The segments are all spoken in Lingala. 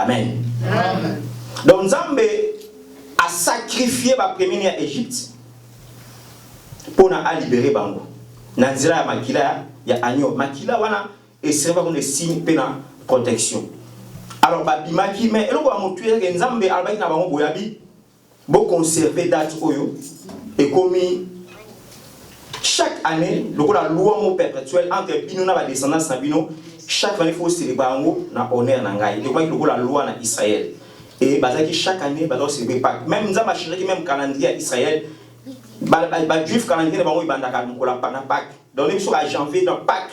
Amen. Donc Nzambe a sacrifié la première Égypte pour libérer Bango. Nanzira ya makila ya agneau. Makila wana et servent comme des signes de protection. Alors babimaki mais eloko ba motuye ke Nzambe albaki na bango boyabi bo conserver date oyo et commis chaque année le la loi mo perpétuelle entre bino na ba descendance na bino chaque année il faut célébrer bango na honneur na ngai. Donc le la loi na Israël et bazaki chaque année ba doit célébrer Pâques. Même Nzambe a changé même calendrier Israël. Ba juif calendrier na bango ibandaka ko la Pâques. Donc les sur à janvier dans Pâques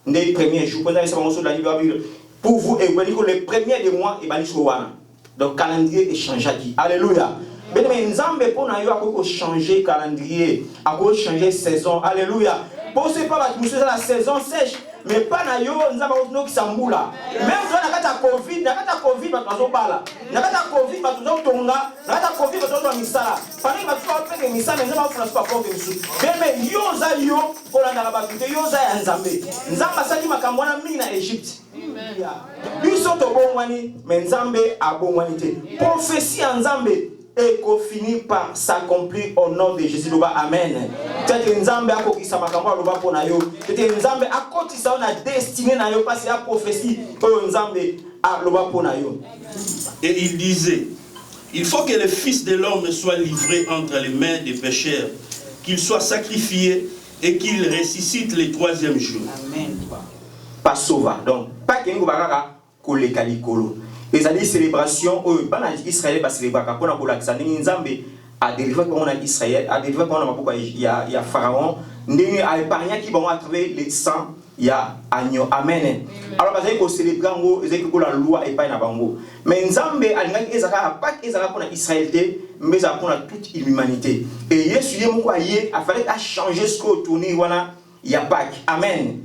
les premiers jours pendant les bango sur la Bible pour vous et le premier des mois et bani sur wana. Donc calendrier est changé qui. Alléluia. Mais Nzambe pour na yo a changer calendrier, a changer saison. Alléluia. Pour ce pas la saison sèche. Mais pas na yo nzamba no ki sambula même toi nakata covid batu bala nakata covid batu tonga nakata covid batu misala fani batu apeke misala nzamba funa pas pour misu mais yo za yo olanda ba batu yo za ya nzamba sali makambo na mingi na Égypte biso to bongwani mais nzambe abongwani te prophétie ya nzambe et qu'on finit par s'accomplir au nom de Jésus. Amen. Peut-être Nzambe a kokisa makambo loba pona yo. Peut-être Nzambe a kotisa on a destiné na yo parce a prophétie que Nzambe a loba pona yo. Et il disait, il faut que le Fils de l'homme soit livré entre les mains des pécheurs, qu'il soit sacrifié et qu'il ressuscite le troisième jour. Amen. Pas sauva. Donc pas kengo bakaka koleka likolo. Et ça dit célébration bana Israël ba célébrer ka pona kolakisa ndenge Nzambe a délivré comme on a Israël a délivré comme on a maboko ya pharaon ndenge a épargné qui vont attraver les sang ya agneau. Amen. Alors bazali ko célébrer ngo ezaki ko la loi et pas na bango mais Nzambe alingaki ezaka pas ezaka pona Israël té mais ça pona toute l'humanité et Yesu yemoko aye a fallu à changer ce que tourner wana ya Pâques. Amen.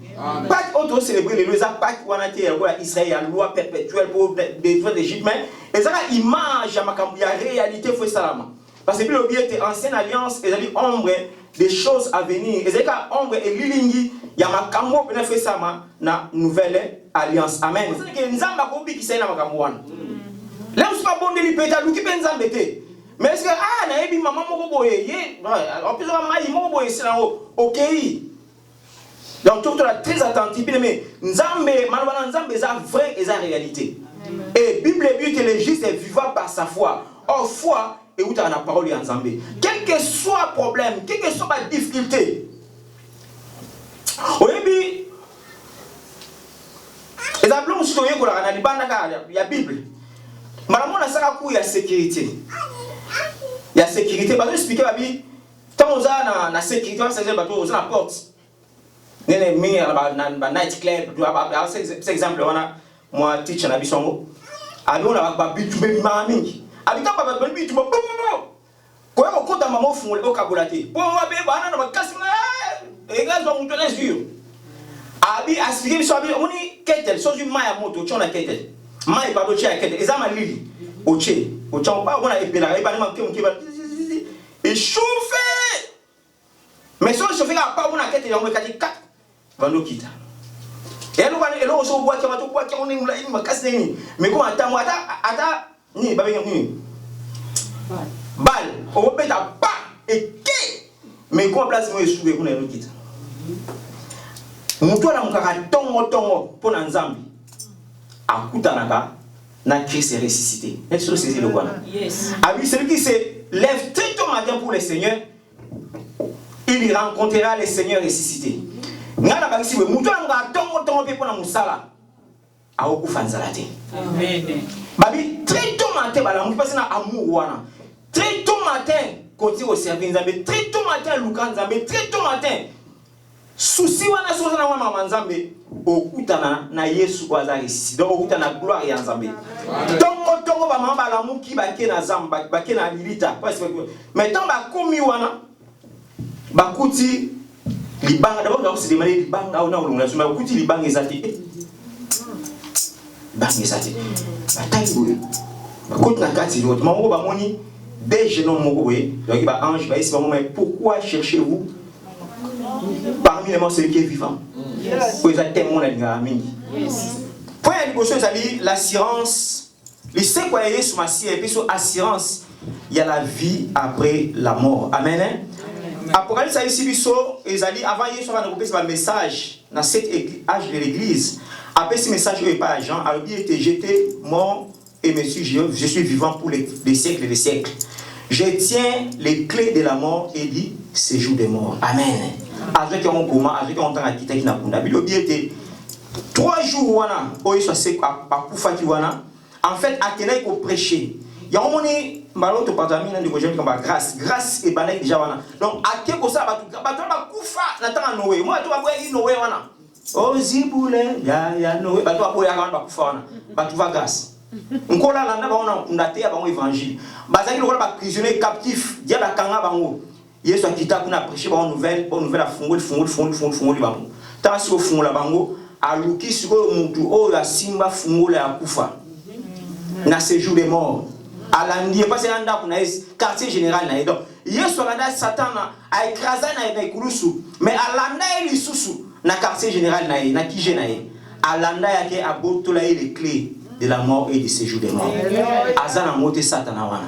Pâques autre célébrer les lois Pâques wana té ya Israël ya loi perpétuelle pour des droits d'Égypte mais ezaka image ya makambo ya réalité faut salama parce que le bien était ancienne alliance et ezali ombre des choses à venir ezaka ombre et lilingi ya makambo pena fait sama na nouvelle alliance. Amen. C'est que Nzamba ko bikisa na makambo wana là on pas bon de lipeta luki pe Nzambe té mais est-ce que na ebi maman moko boye ye en plus maman moko boye c'est là OK. Donc tout le monde est très attentif mais Nzambe malwana Nzambe est vrai et sa réalité. Et Bible dit que le juste est vivant par sa foi. Or foi et où tu as la parole de Nzambe. Quel que soit le problème, quelle que soit la difficulté. Au début, les appelons sur le Coran, il y a Bible. Madame on a ça il y a sécurité. Il y a sécurité parce que expliquer la vie tant on a na sécurité on s'est bateau on a la porte. Nene mi na night club c'est exemple on a moi teacher na bisongo abi on a ba bitu be mami abi ta ba bitu mo ko ko kota mama fungole o kabolate po wa be bana na bakasi na e gazo mu tone sur abi asige biso abi oni ketel so du maya moto chona ketel mai ba do chia ketel ezama lili o che o chon ba ona epela e ba na ke ba e chauffe mais so chauffe ka pa ona ketel on kati kat vando kita elo bana elo so bwa kama to bwa kama ni mula ni makasi ni mais ko atamu ata ni ba benga ni bal o beta pa et ke mais ko place mo esuwe kuna elo kita mutu na mukaka tongo pona Nzambe akutanaka na Christ est ressuscité. Est-ce que c'est le quoi? Yes. Abi celui qui se lève très tôt matin pour le Seigneur, il rencontrera le Seigneur ressuscité. Ngana bakisi we mutu nga tongo pe pona musala akufa nzala te. Amen. Babi très tôt matin bala mutu pasina amour wana. Très tôt matin côté au service Nzambe, très tôt matin luka Nzambe, très tôt matin souci wana soza na mama Nzambe okutana na Yesu kwa za ressuscité. Donc okutana gloire ya Nzambe. Tongo ba mama bala muki bake na Zamba bake na lilita parce que maintenant ba komi wana bakuti libanga d'abord on se demander libanga on a olonga suma bakuti libanga ezati banga ezati bataille boye bakuti na kati l'autre maman ba moni des jeunes moko boye donc ba ange ba isi ba mais pourquoi cherchez-vous parmi les morts celui qui est vivant? Pour les témoins la mingi. Point de gauche c'est l'assurance Il sait quoi est sur ma et puis sur assurance, il y a la vie après la mort. Amen. Apocalypse a ici biso, ils ont dit avant hier soir on a coupé un message dans cet âge de l'église. Après ce message il pas Jean, a été j'étais mort et monsieur je suis vivant pour les siècles et les siècles. Je tiens les clés de la mort et dit séjour des morts. Amen. Avec un coma, avec un temps à quitter qui n'a pas d'habitude. Il était 3 jours wana, où il soit à Koufaki wana. En fait, à Kenai pour prêcher. Il y a un moment où tu parles de grâce, grâce et banane déjà wana. Donc à quel cosa tu vas Koufa n'attend Noé. Moi tu vas voir Noé wana. Oh ziboule, ya Noé, tu vas voir Koufa wana. Tu vas grâce. On a là on a condamné à l'évangile. Bazaki le ba prisonnier captif, dia ba kanga bango. Yesu akita kuna prêcher bonne nouvelle à fungo bango. Tant si au fungo la bango, aluki siko mutu o la simba fungo la kufa. Na séjour des morts. Alandi parce que anda kuna quartier général na donc. Yesu alanda Satan a écrasé na ikulusu, mais alanda eli susu na quartier général na kije na ye. Alanda yake abotola les clés de la mort et du séjour des morts. Azana moté Satan wana.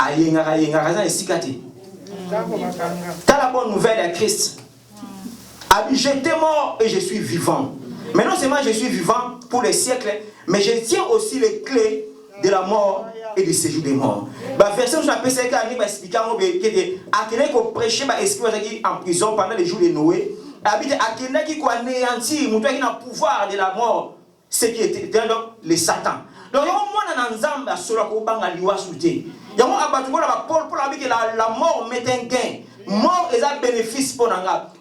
Ayenga azana esikati. T'as la bonne nouvelle à Christ. J'étais mort et je suis vivant. Mais non seulement je suis vivant pour les siècles, mais je tiens aussi les clés de la mort et du séjour des morts. Verset où je m'appelle ça, il va expliquer à quelqu'un qui prêchait en prison pendant les jours de Noé. À quelqu'un qui a anéanti, qui a le pouvoir de la mort, ce qui était donc les Satan. Donc, il y a un moment où il y a la mort met un gain. Mort est un bénéfice pour nous.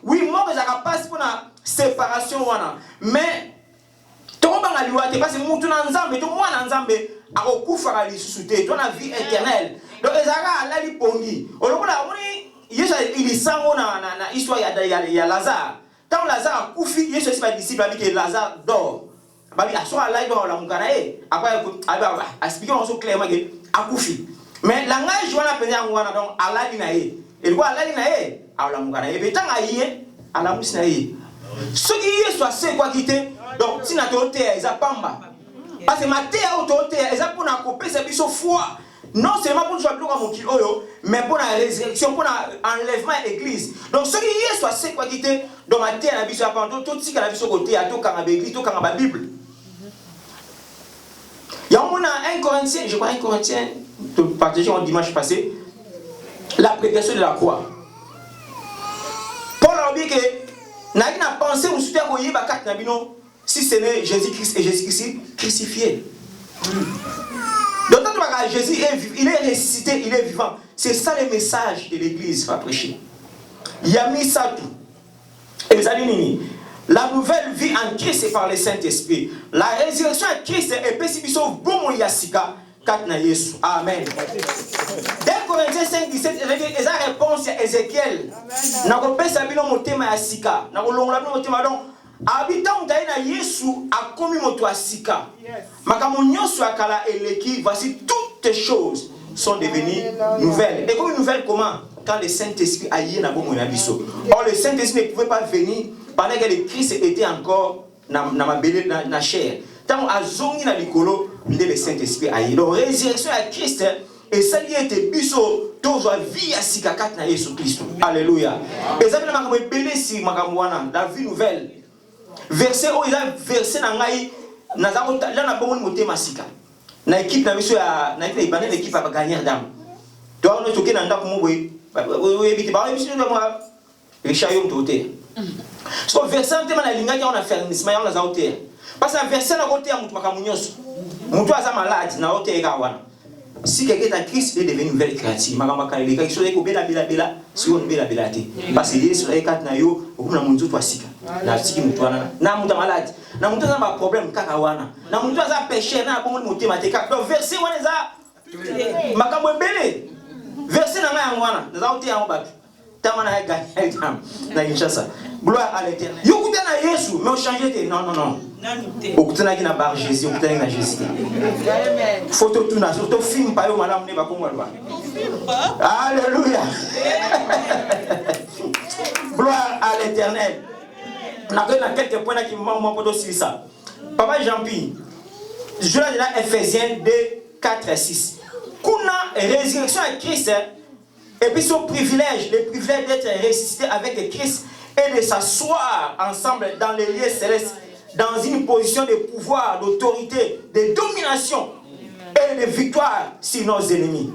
Oui, mort est un passe pour la séparation. Mais, tout le monde a lié parce que tout le monde a la vie éternelle. Donc, il y a l'histoire de Lazare. Quand Lazare a couffé, il y a un disciple avec Lazare dort. Babi aswa la ido la mukana après expliquer on so clairement que akufi mais langage wana penya ngwana donc ala dina et quoi ala dina ala mukana et betanga yé ala musina ce qui est soit c'est quoi quitter donc si na tote eza pamba parce que maté autote eza pour na couper c'est biso foi non seulement pour jouer bloc mon kilo oyo mais pour la résurrection pour l'enlèvement église donc ce qui est soit c'est quoi quitter donc maté na biso pendant tout si kana biso côté à to kanga église to kanga bible. Il y a un Corinthien, je crois un Corinthien, de partager en dimanche passé, la prédication de la croix. Paul a dit que n'a pensé au soutien si ce n'est Jésus-Christ et Jésus-Christ crucifié. Donc, Jésus il est ressuscité, il est vivant. C'est ça le message de l'église va prêcher. Il y a mis ça tout. Et vous allez dire, la nouvelle vie en Christ est par le Saint-Esprit. La résurrection en Christ est possible bon yasika katna Yesu. Amen. Dans Corinthiens 5, 17, il y a une réponse à Ézéchiel. Na ko pesa bino motema yasika. Na ko longola bino motema donc habitant d'ailleurs na Yesu a commis moto asika. Makamo nyonso akala eleki, voici toutes les choses sont devenues nouvelles. Et comme une nouvelle comment quand le Saint-Esprit a yé na bomo na biso. Or le Saint-Esprit ne pouvait pas venir pendant que le Christ était encore dans la chair. Tant à zongi na likolo, le Saint-Esprit a eu. Donc résurrection à Christ et ça lui était biso toujours vie à sikakat na Jésus Christ. Alléluia. Et ça veut dire que belé si makamwana la vie nouvelle. Verset où il a versé na ngai na zakota là na bongo motema sika. Na équipe na biso ya na équipe ibane l'équipe a gagner dame. Toi on est toké na ndako mo boy. Oui bité ba biso na moi Richard yom toté. So verset ntema na linga on a fait misma on a zaoté. Parce que verset na côté ya mutu makamunyoso. Mutu aza malade na oté ka wana. Si quelqu'un est en Christ, il est devenu une nouvelle créature. Makamaka les gars qui sont là, bela, si on bela parce que Jésus est quatre nayo, au bout d'un monde toi sika. Na siki mutuana, na mutu malade, na mutu na problème kakawana, na mutu aza péché, na bon monter mateka. Donc verset wana za makambo belé. Verset na nga wana, za oté en batu. Tamana ha gagné tam. Na Kinshasa. Gloire à l'Éternel. Yo kuta na Yesu, mais on changer non. Okutana ki na bar Jésus, okutana na Jésus. Photo tout na surtout film pa yo madame ne ba kongo lwa. Alléluia. Gloire à l'Éternel. Na quelques points qui m'ont poto sur ça. Papa Jean-Pierre. Je l'ai là Ephésiens 2 4 et 6. Kuna résurrection à Christ, et puis son privilège, le privilège d'être ressuscité avec Christ et de s'asseoir ensemble dans les lieux célestes, dans une position de pouvoir, d'autorité, de domination et de victoire sur nos ennemis.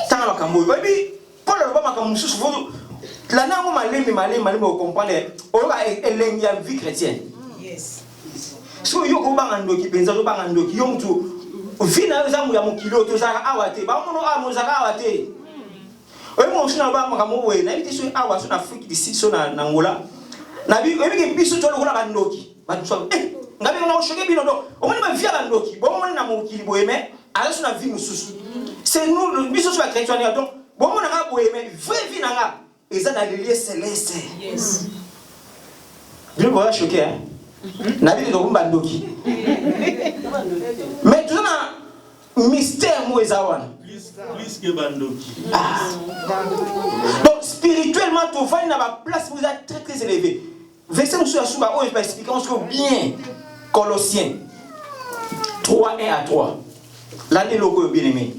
Tant Paul la langue malé comprendre la vie chrétienne. So yo ko bangandoki penza to bangandoki yo mtu vina zamu ya mukilo to zaka awate ba mono amuzaka awate oyo mo shina ba makamo we na biti so awa so na Afrique d'ici so na Angola na bi oyo ke biso to lokula bandoki ba tso ngabe na oshoke bino do omoni ba via bandoki bo omoni na mukili boyeme ala so na vie mususu c'est nous biso so ba chrétien donc bo omona nga boyeme vrai vie na nga eza na lieu céleste. Yes. Bino ba choqué hein. Mais tout un mystère plus que bandoki. Donc spirituellement tout va dans ma place vous êtes très très élevé. Verset nous sur Souba oh je vais expliquer on se bien Colossiens 3 1 à 3. L'année logo bien aimé.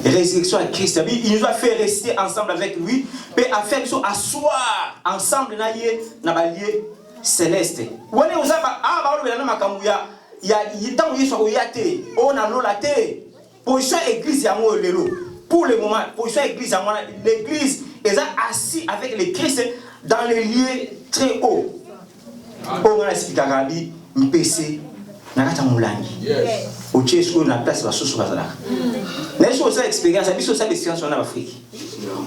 Résurrection à Christ, il nous a fait rester ensemble avec lui, et à faire asseoir ensemble dans les céleste. On est aux aba na makambuya ya yitango yeso oyate ona lola te position église ya mo lelo pour le moment position église ya moi l'église est assis avec le Christ dans les lieux très hauts. On a expliqué Arabi mpc na kata mulangi au chesko na place ba soso bazala na so ça expérience biso ça expérience en Afrique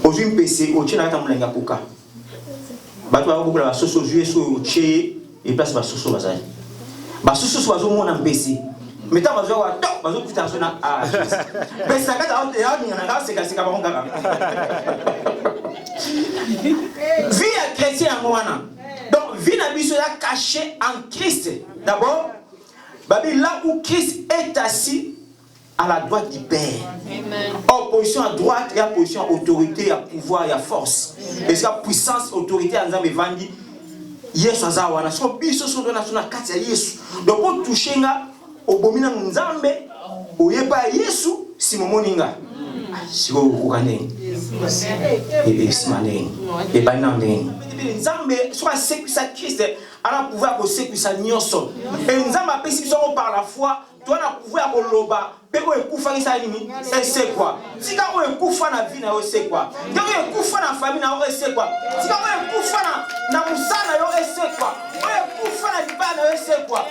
aujourd'hui mpc au chesko na kata mulangi apoka bato ba beaucoup la soso jouer sur che et place ba soso bazali ba soso bazo mona mpc meta bazo wa to bazo puta so na ah mais ça kata on ya ni na ka seka ba ngaka vie chrétien ngwana donc vie na biso ya caché en Christ d'abord babi là où Christ est assis à la droite du Père. Amen. En position à droite, il y a position autorité, il y a pouvoir, il y a force. Et c'est la puissance, autorité, en disant, Vandi, Yesu azawa, na so biso so na so na kati ya Yesu. Donc pour toucher nga, obomina nzambe, oyeba Yesu si momoninga. Si ko kokane. Et si mané. Et pas nandé. Nzambe so a sécurité Christ, a pouvoir ko sécurité nyonso. Et nzambe apesi biso par la foi. Toi na pouvoir koloba peko ekufa ngisa nini ese kwa tika o ekufa na vie na yo ese kwa tika o ekufa na famille na yo ese kwa tika o ekufa na musana yo ese kwa o ekufa na libana yo ese kwa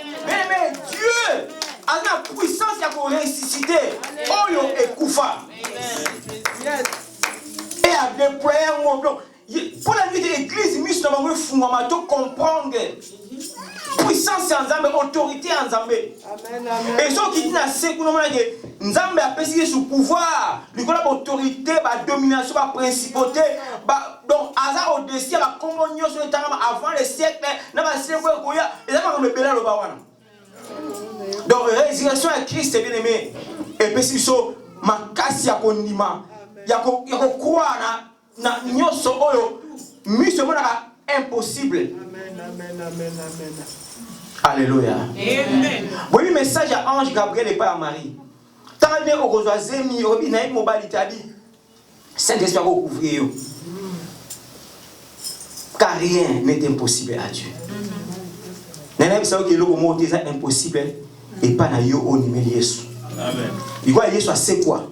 mais Dieu a la puissance ya ko ressusciter oyo ekufa et a déployer un mot pour la vie de l'église mise na bango fungwa to comprendre puissance en Nzambe, autorité en Nzambe. Et ceux qui disent que Nzambe a payé sous pouvoir, lui a autorité, domination, principauté, donc hasard au-dessus, la communion sur le temps avant le siècle, donc résurrection à Christ est bien aimé. Et puis si so makasi ya kondima, ya ko croire na nyoso oyo, mission impossible. Amen. Alléluia. Amen. Voyez le message à Ange Gabriel et pas à Marie. Tant bien au Rosoazemi, au Binaï Mobalitabi, Saint-Esprit va couvrir. Car rien n'est impossible à Dieu. N'est-ce pas que le mot est impossible et pas na yo au numéro Yesu. Amen. Il voit Yesu c'est quoi?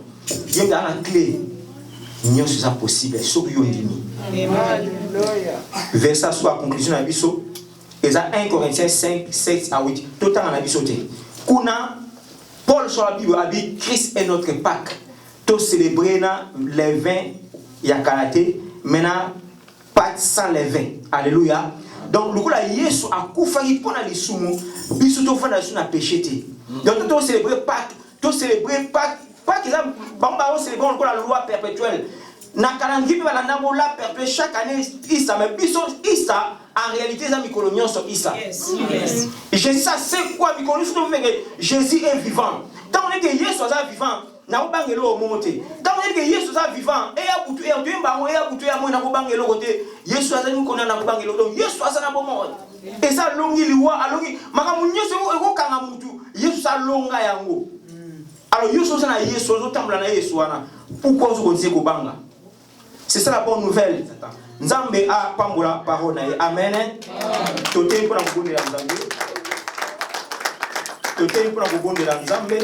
Il y a la clé. N'y a pas possible. Ce que yo ndimi. Verset sur la conclusion de Abisso, et ça 1 Corinthiens 5, 7 à 8. Tout le temps en Abisso. Kuna, Paul sur la Bible a dit Christ est notre Pâques. Tout célébrer les vins, il y a karaté. Maintenant, Pâques sans les vins. Alléluia. Donc, le coup là, Yesu a couvert pour les soumous. Biso tout fait dans le péché. Donc, tout célébrer Pâques. Tout célébrer Pâques. Pâques, on célèbre la loi perpétuelle. Na calendrier ba na la perpétuelle chaque année isa mais biso isa en réalité ça mikolonio so isa. Yes. Jésus ça c'est quoi mikolonio so que Jésus est vivant. Tant on est que Yesu est vivant, na obangelo monter. Tant on est que Yesu est vivant et a butu et Dieu ba et a butu ya mo na obangelo côté. Yesu a nous connait na obangelo donc Yesu a na bomo. Et ça longi liwa alongi makamunyo se ko kanga mutu. Yesu a alonga yango. Alors yoso sana yesu ozotambula na yesu wana. Pourquoi vous continuez kobanga? C'est ça la bonne nouvelle. Nzambe a pambola parole na ye. Amen. Tote pour na kubondela Nzambe. Tote pour na kubondela Nzambe.